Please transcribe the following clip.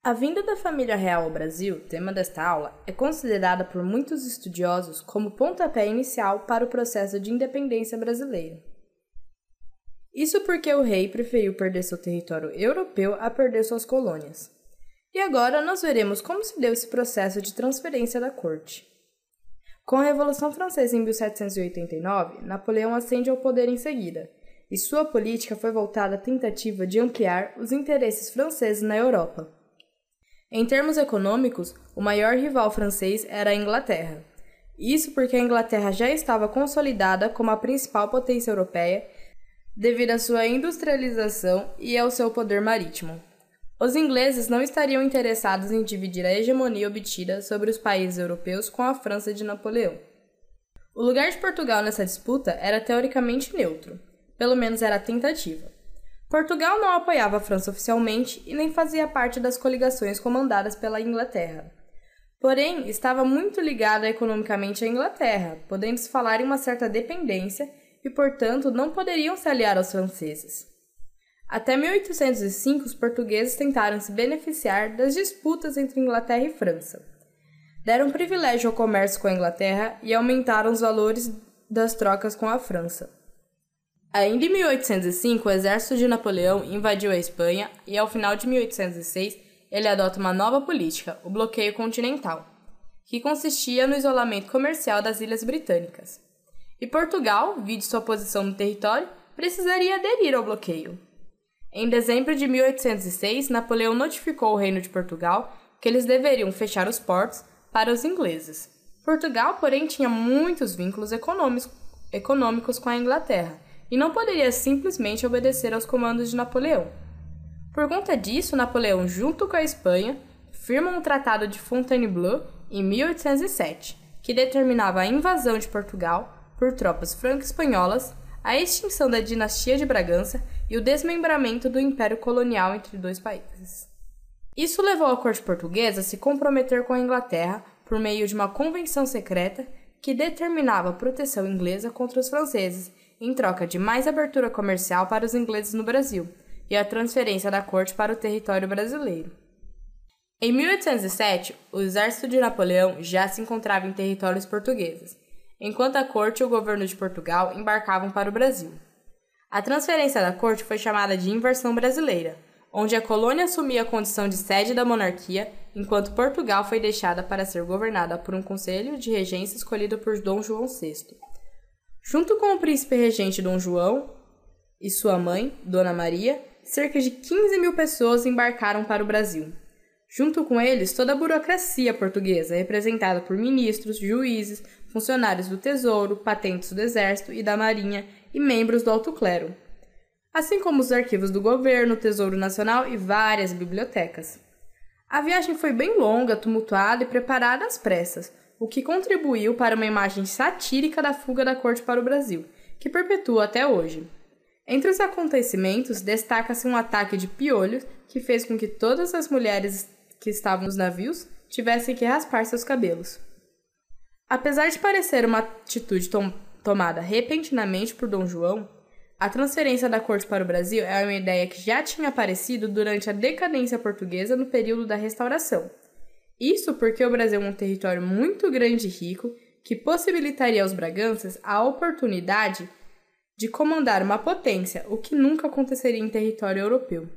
A vinda da família real ao Brasil, tema desta aula, é considerada por muitos estudiosos como pontapé inicial para o processo de independência brasileira. Isso porque o rei preferiu perder seu território europeu a perder suas colônias. E agora nós veremos como se deu esse processo de transferência da corte. Com a Revolução Francesa em 1789, Napoleão ascende ao poder em seguida, e sua política foi voltada à tentativa de ampliar os interesses franceses na Europa. Em termos econômicos, o maior rival francês era a Inglaterra. Isso porque a Inglaterra já estava consolidada como a principal potência europeia devido à sua industrialização e ao seu poder marítimo. Os ingleses não estariam interessados em dividir a hegemonia obtida sobre os países europeus com a França de Napoleão. O lugar de Portugal nessa disputa era teoricamente neutro, pelo menos era a tentativa. Portugal não apoiava a França oficialmente e nem fazia parte das coligações comandadas pela Inglaterra. Porém, estava muito ligada economicamente à Inglaterra, podendo-se falar em uma certa dependência e, portanto, não poderiam se aliar aos franceses. Até 1805, os portugueses tentaram se beneficiar das disputas entre Inglaterra e França. Deram privilégio ao comércio com a Inglaterra e aumentaram os valores das trocas com a França. Ainda em 1805, o exército de Napoleão invadiu a Espanha e, ao final de 1806, ele adota uma nova política, o bloqueio continental, que consistia no isolamento comercial das ilhas britânicas. E Portugal, vide sua posição no território, precisaria aderir ao bloqueio. Em dezembro de 1806, Napoleão notificou o Reino de Portugal que eles deveriam fechar os portos para os ingleses. Portugal, porém, tinha muitos vínculos econômicos com a Inglaterra e não poderia simplesmente obedecer aos comandos de Napoleão. Por conta disso, Napoleão, junto com a Espanha, firma um Tratado de Fontainebleau em 1807, que determinava a invasão de Portugal por tropas franco-espanholas, a extinção da dinastia de Bragança e o desmembramento do Império Colonial entre dois países. Isso levou a corte portuguesa a se comprometer com a Inglaterra por meio de uma convenção secreta que determinava a proteção inglesa contra os franceses em troca de mais abertura comercial para os ingleses no Brasil e a transferência da corte para o território brasileiro. Em 1807, o exército de Napoleão já se encontrava em territórios portugueses, enquanto a corte e o governo de Portugal embarcavam para o Brasil. A transferência da corte foi chamada de inversão brasileira, onde a colônia assumia a condição de sede da monarquia, enquanto Portugal foi deixada para ser governada por um conselho de regência escolhido por Dom João VI. Junto com o príncipe regente Dom João e sua mãe, Dona Maria, cerca de 15 mil pessoas embarcaram para o Brasil. Junto com eles, toda a burocracia portuguesa, representada por ministros, juízes, funcionários do Tesouro, patentes do Exército e da Marinha e membros do alto clero, assim como os arquivos do governo, Tesouro Nacional e várias bibliotecas. A viagem foi bem longa, tumultuada e preparada às pressas, o que contribuiu para uma imagem satírica da fuga da corte para o Brasil, que perpetua até hoje. Entre os acontecimentos, destaca-se um ataque de piolhos que fez com que todas as mulheres que estavam nos navios tivessem que raspar seus cabelos. Apesar de parecer uma atitude tomada repentinamente por Dom João, a transferência da corte para o Brasil é uma ideia que já tinha aparecido durante a decadência portuguesa no período da Restauração. Isso porque o Brasil é um território muito grande e rico que possibilitaria aos braganças a oportunidade de comandar uma potência, o que nunca aconteceria em território europeu.